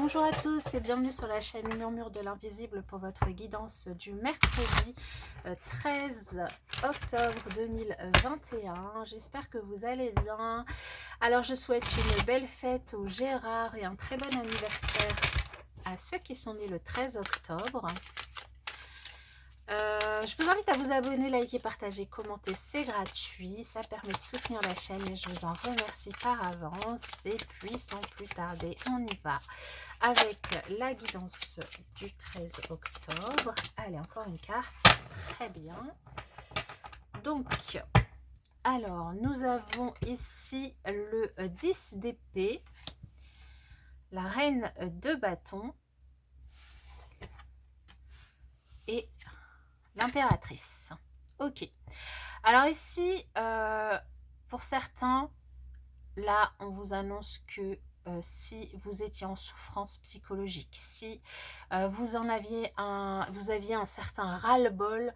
Bonjour à tous et bienvenue sur la chaîne Murmure de l'Invisible pour votre guidance du mercredi 13 octobre 2021. J'espère que vous allez bien. Alors je souhaite une belle fête aux Gérard et un très bon anniversaire à ceux qui sont nés le 13 octobre. Je vous invite à vous abonner, liker, partager, commenter, c'est gratuit, ça permet de soutenir la chaîne et je vous en remercie par avance. Et puis sans plus tarder, on y va avec la guidance du 13 octobre. Allez, encore une carte, très bien. Donc, alors, nous avons ici le 10 d'épée, la reine de bâton et l'impératrice. Ok. Alors ici, pour certains, là, on vous annonce que si vous étiez en souffrance psychologique, si vous aviez un certain ras-le-bol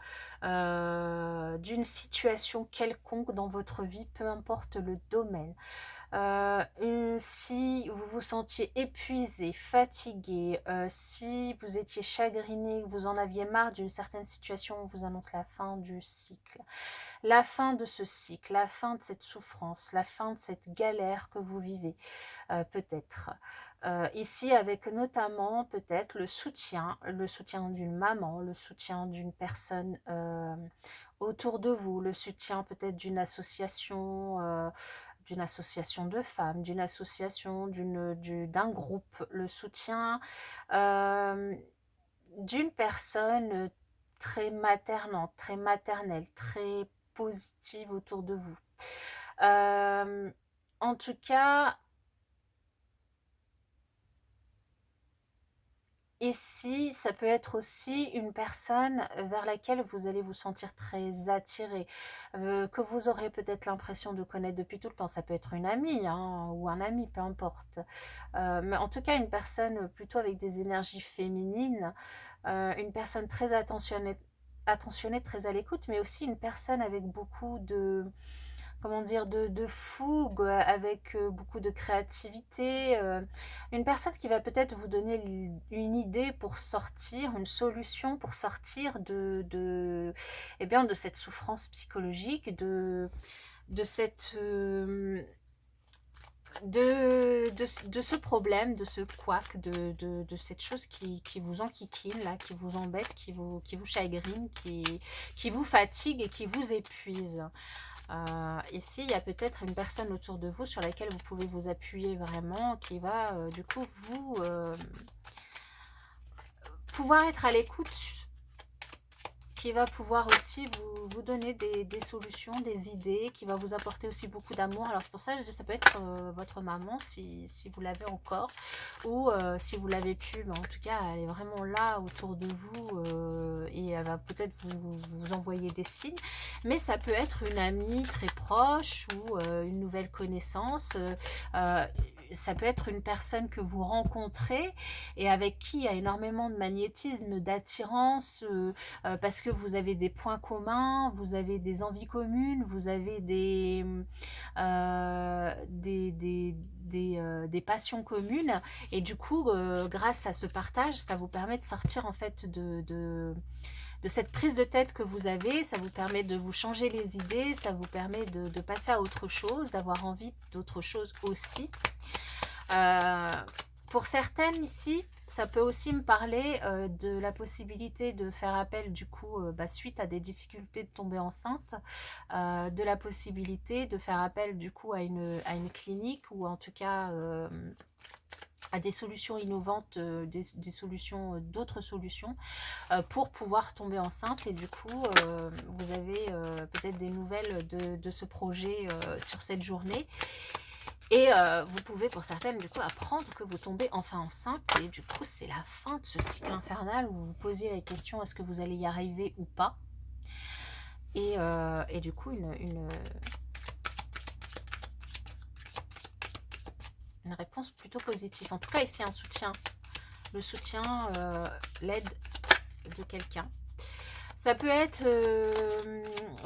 d'une situation quelconque dans votre vie, peu importe le domaine, si vous vous sentiez épuisé, fatigué, si vous étiez chagriné, que vous en aviez marre d'une certaine situation, on vous annonce la fin du cycle. La fin de ce cycle, la fin de cette souffrance, la fin de cette galère que vous vivez, peut-être. Ici, avec notamment peut-être le soutien d'une maman, le soutien d'une personne autour de vous, le soutien peut-être d'une association de femmes, d'une association, d'un groupe, le soutien d'une personne très maternante, très maternelle, très positive autour de vous. En tout cas, ici, ça peut être aussi une personne vers laquelle vous allez vous sentir très attiré, que vous aurez peut-être l'impression de connaître depuis tout le temps. Ça peut être une amie hein, ou un ami, peu importe. Mais en tout cas, une personne plutôt avec des énergies féminines, une personne très attentionnée, très à l'écoute, mais aussi une personne avec beaucoup de comment dire, de fougue, avec beaucoup de créativité. Une personne qui va peut-être vous donner une idée pour sortir, une solution pour sortir eh bien, de cette souffrance psychologique, de cette... de ce problème, de ce couac, de cette chose qui vous enquiquine, là, qui vous embête, qui vous chagrine, qui vous fatigue et qui vous épuise. Ici, il y a peut-être une personne autour de vous sur laquelle vous pouvez vous appuyer vraiment, qui va du coup vous pouvoir être à l'écoute, qui va pouvoir aussi vous donner des solutions, des idées, qui va vous apporter aussi beaucoup d'amour. Alors c'est pour ça que je dis ça peut être votre maman si vous l'avez encore, ou si vous l'avez pu, mais en tout cas elle est vraiment là autour de vous et elle va peut-être vous envoyer des signes. Mais ça peut être une amie très proche ou une nouvelle connaissance. Ça peut être une personne que vous rencontrez et avec qui il y a énormément de magnétisme, d'attirance, parce que vous avez des points communs, vous avez des envies communes, vous avez des passions communes. Et du coup, grâce à ce partage, ça vous permet de sortir en fait de cette prise de tête que vous avez, ça vous permet de vous changer les idées, ça vous permet de passer à autre chose, d'avoir envie d'autre chose aussi. Pour certaines ici, ça peut aussi me parler de la possibilité de faire appel du coup, suite à des difficultés de tomber enceinte, de la possibilité de faire appel du coup à une clinique ou en tout cas à des solutions innovantes, des solutions, d'autres solutions pour pouvoir tomber enceinte. Et du coup, vous avez peut-être des nouvelles de ce projet sur cette journée. Et vous pouvez pour certaines du coup apprendre que vous tombez enfin enceinte et du coup c'est la fin de ce cycle infernal où vous vous posiez la question est-ce que vous allez y arriver ou pas et du coup une réponse plutôt positive. En tout cas ici un soutien, le soutien, l'aide de quelqu'un. Ça peut être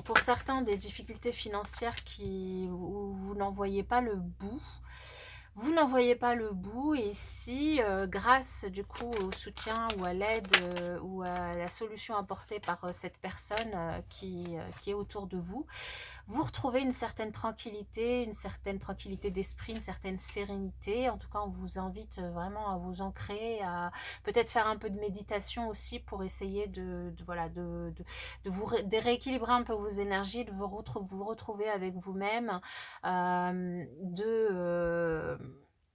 pour certains des difficultés financières où vous n'en voyez pas le bout. Vous n'en voyez pas le bout et si, grâce du coup au soutien ou à l'aide ou à la solution apportée par cette personne qui est autour de vous, vous retrouvez une certaine tranquillité d'esprit, une certaine sérénité. En tout cas, on vous invite vraiment à vous ancrer, à peut-être faire un peu de méditation aussi pour essayer voilà, de rééquilibrer un peu vos énergies, de vous retrouver avec vous-même,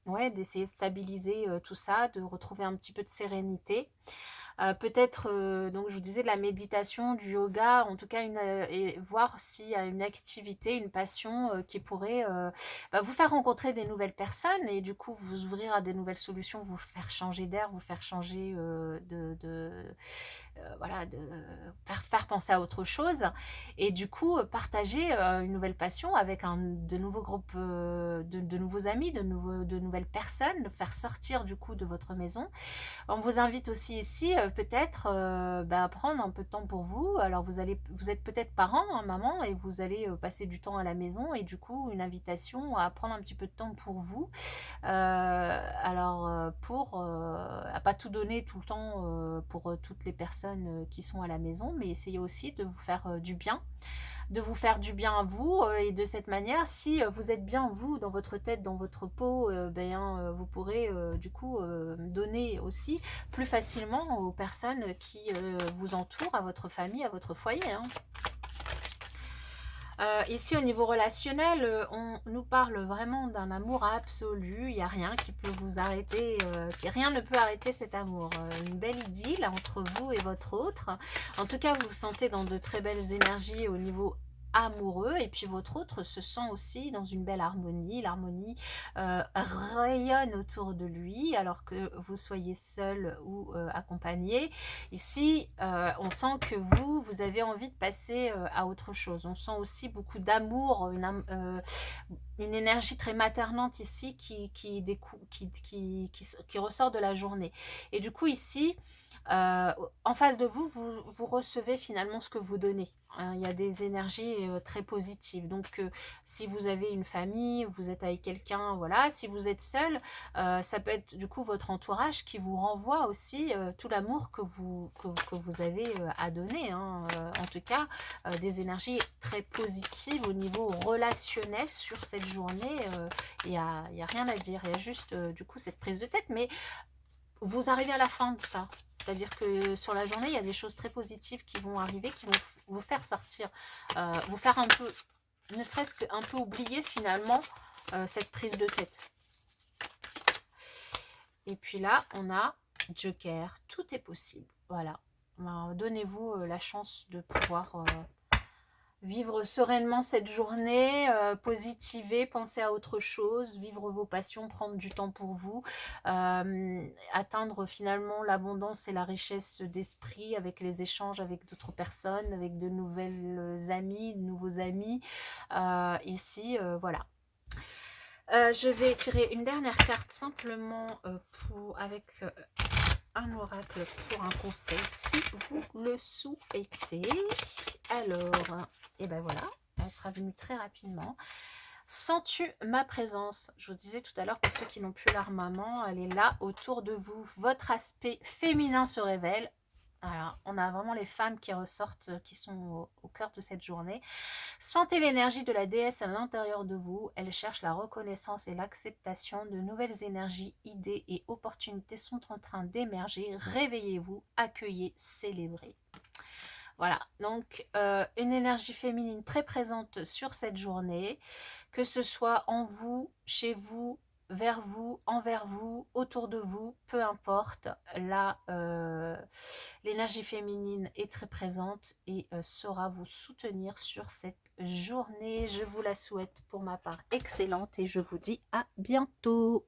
ouais, d'essayer de stabiliser tout ça, de retrouver un petit peu de sérénité. Peut-être, donc je vous disais de la méditation, du yoga, en tout cas et voir s'il y a une activité, une passion qui pourrait vous faire rencontrer des nouvelles personnes et du coup vous ouvrir à des nouvelles solutions, vous faire changer d'air, vous faire changer voilà, faire penser à autre chose et du coup partager une nouvelle passion avec de nouveaux groupes, de nouveaux amis, de nouvelles personnes, de faire sortir du coup de votre maison. On vous invite aussi ici peut-être à prendre un peu de temps pour vous. Alors vous êtes peut-être parent, hein, maman, et vous allez passer du temps à la maison et du coup une invitation à prendre un petit peu de temps pour vous. Pour à pas tout donner tout le temps pour toutes les personnes qui sont à la maison, mais essayez aussi de vous faire du bien, de vous faire du bien à vous et de cette manière, si vous êtes bien vous dans votre tête, dans votre peau, vous pourrez du coup donner aussi plus facilement aux personnes qui vous entourent, à votre famille, à votre foyer, hein. Ici, au niveau relationnel, on nous parle vraiment d'un amour absolu. Il n'y a rien qui peut vous arrêter, rien ne peut arrêter cet amour. Une belle idylle entre vous et votre autre. En tout cas, vous vous sentez dans de très belles énergies au niveau amoureux et puis votre autre se sent aussi dans une belle harmonie. L'harmonie rayonne autour de lui alors que vous soyez seul ou accompagné. Ici, on sent que vous avez envie de passer à autre chose. On sent aussi beaucoup d'amour, une énergie très maternante ici qui ressort de la journée. Et du coup, ici, en face de vous, vous recevez finalement ce que vous donnez, hein. Il y a des énergies très positives. Donc, si vous avez une famille, vous êtes avec quelqu'un, voilà. Si vous êtes seul, ça peut être du coup votre entourage qui vous renvoie aussi tout l'amour que vous avez à donner, hein. En tout cas, des énergies très positives au niveau relationnel sur cette journée. Il y a rien à dire. Il y a juste du coup cette prise de tête. Mais vous arrivez à la fin de ça. C'est-à-dire que sur la journée, il y a des choses très positives qui vont arriver, qui vont vous faire sortir, vous faire un peu, ne serait-ce qu'un peu oublier finalement cette prise de tête. Et puis là, on a Joker, tout est possible. Voilà. Donnez-vous la chance de pouvoir vivre sereinement cette journée, positiver, penser à autre chose, vivre vos passions, prendre du temps pour vous, atteindre finalement l'abondance et la richesse d'esprit avec les échanges avec d'autres personnes, avec de nouvelles amies, de nouveaux amis. Ici, voilà. Je vais tirer une dernière carte simplement avec un oracle pour un conseil si vous le souhaitez. Alors, et ben voilà, elle sera venue très rapidement. Sens-tu ma présence? Je vous disais tout à l'heure, pour ceux qui n'ont plus leur maman, elle est là autour de vous. Votre aspect féminin se révèle. Alors, on a vraiment les femmes qui ressortent, qui sont au cœur de cette journée. Sentez l'énergie de la déesse à l'intérieur de vous. Elle cherche la reconnaissance et l'acceptation. De nouvelles énergies, idées et opportunités sont en train d'émerger. Réveillez-vous, accueillez, célébrez. Voilà, donc une énergie féminine très présente sur cette journée, que ce soit en vous, chez vous, vers vous, envers vous, autour de vous, peu importe. Là, l'énergie féminine est très présente et saura vous soutenir sur cette journée. Je vous la souhaite pour ma part excellente et je vous dis à bientôt.